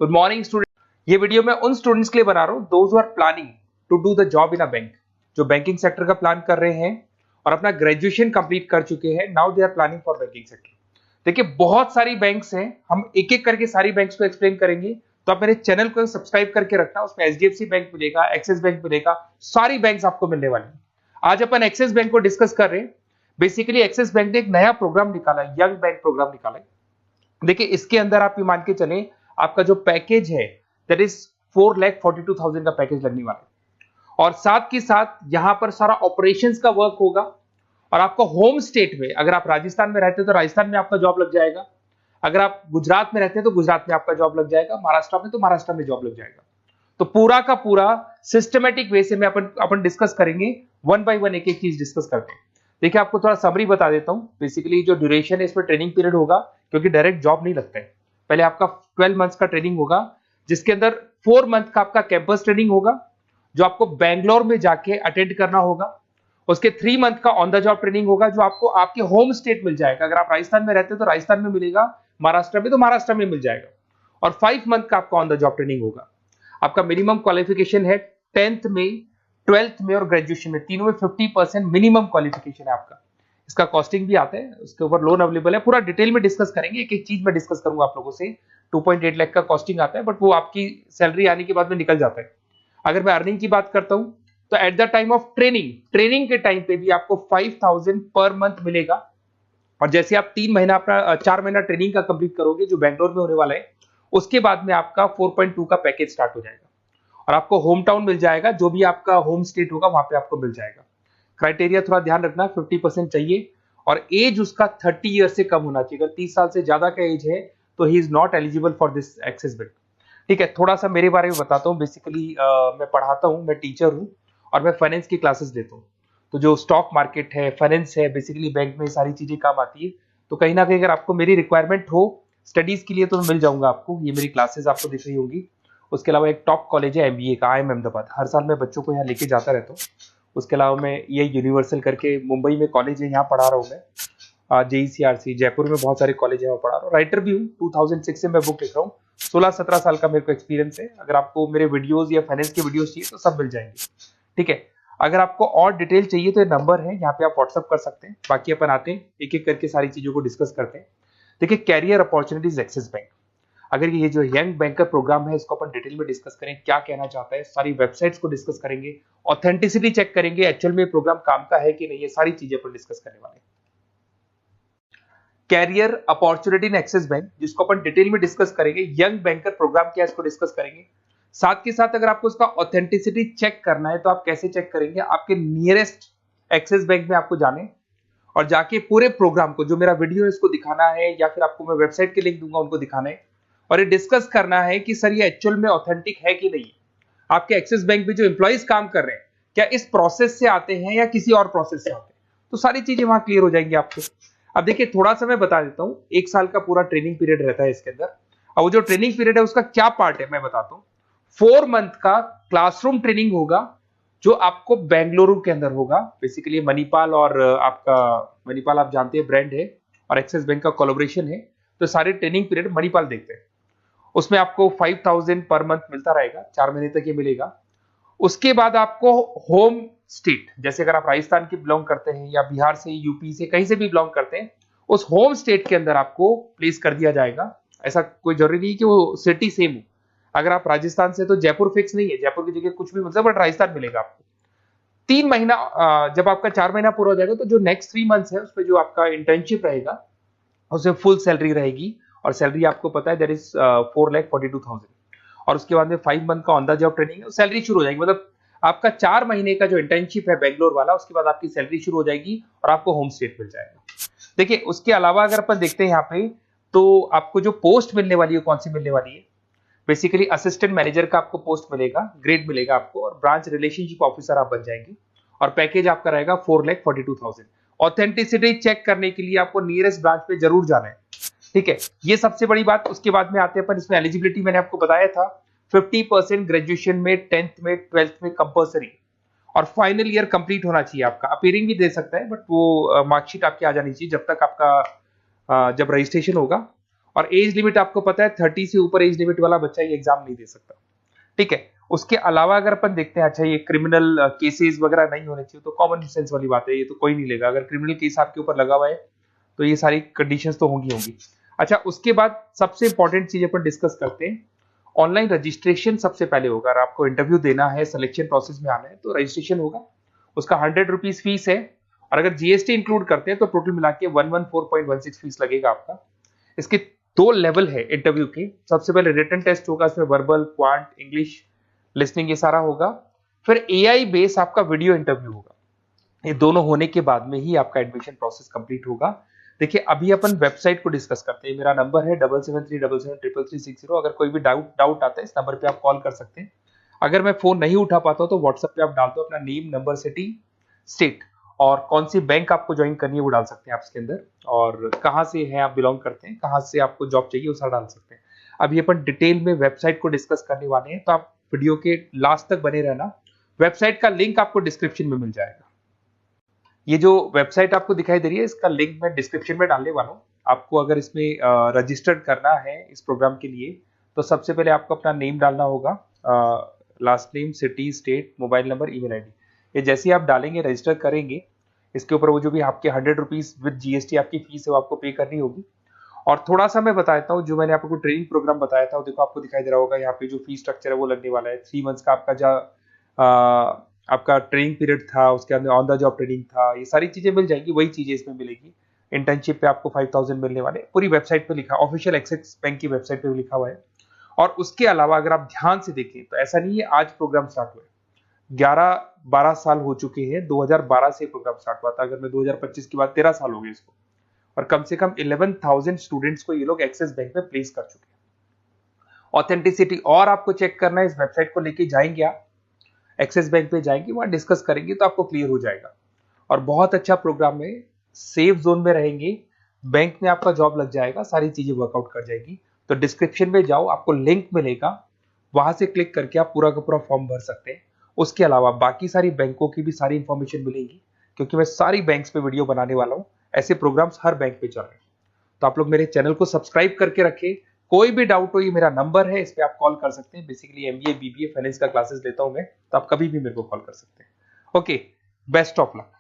Good morning student. ये video मैं उन स्टूडेंट्स के लिए बना रहा हूँ those who are planning to do the job in a bank, जो बैंकिंग सेक्टर का प्लान कर रहे हैं और अपना ग्रेजुएशन कंप्लीट कर चुके हैं। Now they are planning for banking sector. देखिए बहुत सारी बैंक्स हैं, हम एक एक करके सारी बैंक्स को एक्सप्लेन करेंगे, तो आप मेरे चैनल को सब्सक्राइब करके रखना। उसमें एचडीएफसी बैंक मिलेगा, एक्सिस बैंक मिलेगा, सारी बैंक्स आपको मिलने वाली हैं। आज अपन एक्सिस बैंक को डिस्कस कर रहे हैं। बेसिकली एक्सिस बैंक ने एक नया प्रोग्राम निकाला है, यंग बैंक प्रोग्राम निकाला है। देखिए इसके अंदर आप ये मान के चले, आपका जो पैकेज है दैट इज 4,42,000 का पैकेज लगने वाला है। और साथ के साथ यहां पर सारा ऑपरेशंस का वर्क होगा। और आपका होम स्टेट में, अगर आप राजस्थान में रहते हैं तो राजस्थान में आपका जॉब लग जाएगा, अगर आप गुजरात में रहते हैं तो गुजरात में आपका जॉब लग जाएगा, महाराष्ट्र में तो महाराष्ट्र में जॉब लग जाएगा। तो पूरा का पूरा सिस्टमेटिक वे से में अपन डिस्कस करेंगे, वन बाय वन एक एक चीज डिस्कस करते हैं। देखिए आपको थोड़ा समरी बता देता हूं। बेसिकली जो ड्यूरेशन है इसमें ट्रेनिंग पीरियड होगा, क्योंकि डायरेक्ट जॉब नहीं लगता है। पहले आपका 12 मंथ्स का ट्रेनिंग होगा, जिसके अंदर 4 मंथ का आपका कैंपस ट्रेनिंग होगा, जो आपको बैंगलोर में जाके अटेंड करना होगा। उसके 3 मंथ का ऑन द जॉब ट्रेनिंग होगा, जो आपको आपके होम स्टेट मिल जाएगा। अगर आप राजस्थान में रहते हैं तो राजस्थान में मिलेगा, महाराष्ट्र में तो महाराष्ट्र में मिल जाएगा। और 5 मंथ का आपका ऑन द जॉब ट्रेनिंग होगा। आपका मिनिमम क्वालिफिकेशन है 10th में, 12th में और ग्रेजुएशन में, तीनों में 50% मिनिमम क्वालिफिकेशन है आपका। इसका कॉस्टिंग भी आता है, उसके ऊपर लोन अवेलेबल है। पूरा डिटेल में डिस्कस करेंगे, एक एक चीज में डिस्कस करूंगा आप लोगों से। 2.8 लाख का कॉस्टिंग आता है, बट वो आपकी सैलरी आने के बाद में निकल जाता है। अगर मैं अर्निंग की बात करता हूं तो at the time of training के टाइम पे भी आपको 5,000 पर मंथ मिलेगा। और जैसे आप 3 महीना अपना 4 महीना ट्रेनिंग का कंप्लीट करोगे, जो बैंगलोर में होने वाला है, उसके बाद में आपका 4.2 का पैकेज स्टार्ट हो जाएगा। और आपको होम टाउन मिल जाएगा, जो भी आपका होम स्टेट होगा वहां पे आपको मिल जाएगा। क्राइटेरिया थोड़ा ध्यान रखना, 50% चाहिए और एज उसका 30 ईयर से कम होना चाहिए। अगर 30 साल से ज्यादा का एज है तो he is not eligible for this axis bank. ठीक है, थोड़ा सा मेरे बारे में बताता हूँ। बेसिकली मैं पढ़ाता हूँ, मैं टीचर हूँ और मैं फाइनेंस की क्लासेस लेता हूँ। तो जो स्टॉक मार्केट है, फाइनेंस है, बेसिकली बैंक में सारी चीजें काम आती है। तो कहीं ना कहीं अगर आपको मेरी रिक्वायरमेंट हो स्टडीज के लिए तो मिल जाऊंगा आपको। ये मेरी क्लासेस आपको दिख रही होंगी। उसके अलावा एक टॉप कॉलेज है एमबीए का, IIM अहमदाबाद। हर साल मैं बच्चों को यहाँ लेके जाता रहता हूँ। उसके अलावा मैं ये यूनिवर्सल करके मुंबई में कॉलेज है, यहाँ पढ़ा रहा हूँ मैं। JECRC जयपुर में बहुत सारे कॉलेज है, वहाँ पढ़ा रहा हूँ। राइटर भी हूँ, 2006 से मैं बुक लिख रहा हूँ। 16-17 साल का मेरे को एक्सपीरियंस है। अगर आपको मेरे वीडियोज या फाइनेंस के वीडियोज चाहिए तो सब मिल जाएंगे। ठीक है, अगर आपको और डिटेल चाहिए तो ये नंबर है, यहाँ पे आप व्हाट्सअप कर सकते हैं। बाकी अपन आते हैं एक एक करके सारी चीजों को डिस्कस करते हैं। देखिए कैरियर अपॉर्चुनिटीज एक्सिस बैंक, अगर ये जो यंग बैंकर प्रोग्राम है इसको अपन डिटेल में डिस्कस करें, क्या कहना चाहता है, सारी वेबसाइट्स को डिस्कस करेंगे, ऑथेंटिसिटी चेक करेंगे, एक्चुअल में प्रोग्राम काम का है कि नहीं, ये सारी चीजें अपन डिस्कस करने वाले हैं। Career opportunity in Axis bank, जिसको अपन डिटेल में डिस्कस करेंगे। यंग बैंकर प्रोग्राम क्या है इसको डिस्कस करेंगे। साथ के साथ अगर आपको उसका ऑथेंटिसिटी चेक करना है तो आप कैसे चेक करेंगे, आपके नियरेस्ट एक्सिस बैंक में आपको जाने और जाके पूरे प्रोग्राम को, जो मेरा वीडियो है इसको दिखाना है, या फिर आपको मैं वेबसाइट के लिंक दूंगा उनको दिखाना है और ये डिस्कस करना है कि सर ये एक्चुअल में ऑथेंटिक है कि नहीं। आपके एक्सिस बैंक में जो एम्प्लॉइज काम कर रहे हैं क्या इस प्रोसेस से आते हैं या किसी और प्रोसेस से आते हैं, तो सारी चीजें वहां क्लियर हो जाएंगी आपको। अब देखिए थोड़ा सा मैं बता देता हूँ, 1 साल का पूरा ट्रेनिंग पीरियड रहता है इसके अंदर। अब वो जो ट्रेनिंग पीरियड है उसका क्या पार्ट है मैं बताता हूँ। 4 मंथ का क्लासरूम ट्रेनिंग होगा, जो आपको बेंगलुरु के अंदर होगा। बेसिकली मणिपाल और आपका मणिपाल आप जानते हैं ब्रांड है, और एक्सिस बैंक का कोलैबोरेशन है, तो सारे ट्रेनिंग पीरियड मणिपाल देखते हैं। उसमें आपको 5,000 पर मंथ मिलता रहेगा, 4 महीने तक ये मिलेगा। उसके बाद आपको होम स्टेट, जैसे अगर आप राजस्थान के बिलोंग करते हैं या बिहार से, यूपी से, कहीं से भी बिलोंग करते हैं, उस होम स्टेट के अंदर आपको प्लेस कर दिया जाएगा। ऐसा कोई जरूरी नहीं कि वो सिटी सेम हो। अगर आप राजस्थान से तो जयपुर फिक्स नहीं है, जयपुर की जगह कुछ भी मतलब, बट राजस्थान मिलेगा आपको। 3 महीना जब आपका 4 महीना पूरा हो जाएगा तो जो नेक्स्ट 3 मंथ्स है उस पर जो आपका इंटर्नशिप रहेगा उसमें फुल सैलरी रहेगी। और सैलरी आपको पता है दैट इज 4,42,000। और उसके बाद में 5 मंथ का ऑन द जॉब ट्रेनिंग है, सैलरी शुरू हो जाएगी। मतलब आपका 4 महीने का जो इंटर्नशिप है बेंगलोर वाला, उसके बाद आपकी सैलरी शुरू हो जाएगी और आपको होम स्टेट मिल जाएगा। देखिए उसके अलावा अगर अपन देखते हैं यहाँ पे, तो आपको जो पोस्ट मिलने वाली है कौन सी मिलने वाली है। बेसिकली असिस्टेंट मैनेजर का आपको पोस्ट मिलेगा, ग्रेड मिलेगा आपको, और ब्रांच रिलेशनशिप ऑफिसर आप बन जाएंगे। और पैकेज आपका रहेगा 4,42,000। ऑथेंटिसिटी चेक करने के लिए आपको नियरेस्ट ब्रांच पे जरूर जाना है। ठीक है, ये सबसे बड़ी बात। उसके बाद में आते हैं अपन, इसमें एलिजिबिलिटी मैंने आपको बताया था 50% ग्रेजुएशन में, 10th में, 12th में कंपल्सरी, और फाइनल ईयर कंप्लीट होना चाहिए आपका। अपीयरिंग भी दे सकता है, बट वो मार्कशीट आपकी आ जानी चाहिए जब तक आपका जब रजिस्ट्रेशन होगा। और एज लिमिट आपको पता है 30 से ऊपर एज लिमिट वाला बच्चा ये एग्जाम नहीं दे सकता, ठीक है। उसके अलावा अगर अपन देखते हैं, अच्छा ये क्रिमिनल केसेस वगैरह नहीं होने चाहिए, तो कॉमन सेंस वाली बात है, ये तो कोई नहीं लेगा। अगर क्रिमिनल केस आपके ऊपर लगा हुआ है तो ये सारी कंडीशंस तो होंगी। अच्छा, उसके बाद सबसे इंपॉर्टेंट चीज अपन डिस्कस करते हैं, ऑनलाइन रजिस्ट्रेशन सबसे पहले होगा। अगर आपको इंटरव्यू देना है, सिलेक्शन प्रोसेस में आना है, तो रजिस्ट्रेशन होगा, उसका 100 रुपीज फीस है, और अगर जीएसटी इंक्लूड करते हैं तो टोटल मिला के 114.16 फीस लगेगा आपका। इसके 2 लेवल है इंटरव्यू के। सबसे पहले रिटन टेस्ट होगा, इसमें वर्बल, क्वांट, इंग्लिश, लिसनिंग ये सारा होगा। फिर एआई बेस आपका वीडियो इंटरव्यू होगा। ये दोनों होने के बाद में ही आपका एडमिशन प्रोसेस कंप्लीट होगा। देखिए, अभी अपन वेबसाइट को डिस्कस करते हैं। मेरा नंबर है 7737733360। अगर कोई भी डाउट आता है, इस नंबर पे आप कॉल कर सकते हैं। अगर मैं फोन नहीं उठा पाता हूं तो व्हाट्सएप पे आप डाल दो अपना नेम, नंबर, सिटी, स्टेट, और कौन सी बैंक आपको ज्वाइन करनी है वो डाल सकते हैं आप इसके अंदर, और कहाँ से है आप बिलोंग करते हैं, कहाँ से आपको जॉब चाहिए वो सारा डाल सकते हैं। अभी अपन डिटेल में वेबसाइट को डिस्कस करने वाले हैं, तो आप वीडियो के लास्ट तक बने रहना। वेबसाइट का लिंक आपको डिस्क्रिप्शन में मिल जाएगा। ये जो वेबसाइट आपको दिखाई दे रही है, इसका लिंक मैं डिस्क्रिप्शन में डालने वाला हूँ। आपको अगर इसमें रजिस्टर्ड करना है इस प्रोग्राम के लिए, तो सबसे पहले आपको अपना नेम डालना होगा, last name, city, state, mobile number, email ID. ये जैसे ही आप डालेंगे, रजिस्टर करेंगे, इसके ऊपर वो जो भी आपके 100 रुपीज विद जीएसटी आपकी फीस है वो आपको पे करनी होगी। और थोड़ा सा मैं बता देता हूँ, जो मैंने आपको ट्रेनिंग प्रोग्राम बताया था, वो देखो आपको दिखाई दे रहा होगा यहाँ पे जो फीस स्ट्रक्चर है वो लगने वाला है। 3 मंथ्स का आपका जो आपका ट्रेनिंग पीरियड था, उसके अंदर ऑन द जॉब ट्रेनिंग था, ये सारी चीजें मिल जाएंगी, वही चीजें इसमें मिलेगी। इंटर्नशिप पे आपको 5000 मिलने वाले, पूरी वेबसाइट पे लिखा, ऑफिशियल एक्सिस बैंक की वेबसाइट पे भी लिखा हुआ है। और उसके अलावा अगर आप ध्यान से देखें तो ऐसा नहीं है आज प्रोग्राम स्टार्ट हुआ है, 11-12 साल हो चुके हैं। 2012 से प्रोग्राम स्टार्ट हुआ था, अगर मैं 2025 की बात, 13 साल हो गए इसको, और कम से कम 11,000 स्टूडेंट्स को ये लोग एक्सिस बैंक में प्लेस कर चुके हैं। ऑथेंटिसिटी और आपको चेक करना है, इस वेबसाइट को लेके जाएंगे आप, एक्सिस बैंक पे जाएंगे, वहां डिस्कस करेंगे तो आपको क्लियर हो जाएगा। और बहुत अच्छा प्रोग्राम है, सेफ जोन में रहेंगे, बैंक में आपका जॉब लग जाएगा, सारी चीजें वर्कआउट कर जाएगी। तो डिस्क्रिप्शन में जाओ, आपको लिंक मिलेगा, वहां से क्लिक करके आप पूरा का पूरा फॉर्म भर सकते हैं। उसके अलावा बाकी सारी बैंकों की भी सारी इंफॉर्मेशन मिलेगी, क्योंकि मैं सारी बैंक्स पे वीडियो बनाने वाला हूं। ऐसे प्रोग्राम्स हर बैंक पे चल रहे हैं। तो आप लोग मेरे चैनल को सब्सक्राइब करके रखें। कोई भी डाउट हो, ये मेरा नंबर है, इस पे आप कॉल कर सकते हैं। बेसिकली एमबीए, बीबीए, फाइनेंस का क्लासेस लेता हूं मैं, तो आप कभी भी मेरे को कॉल कर सकते हैं। Okay, best of luck.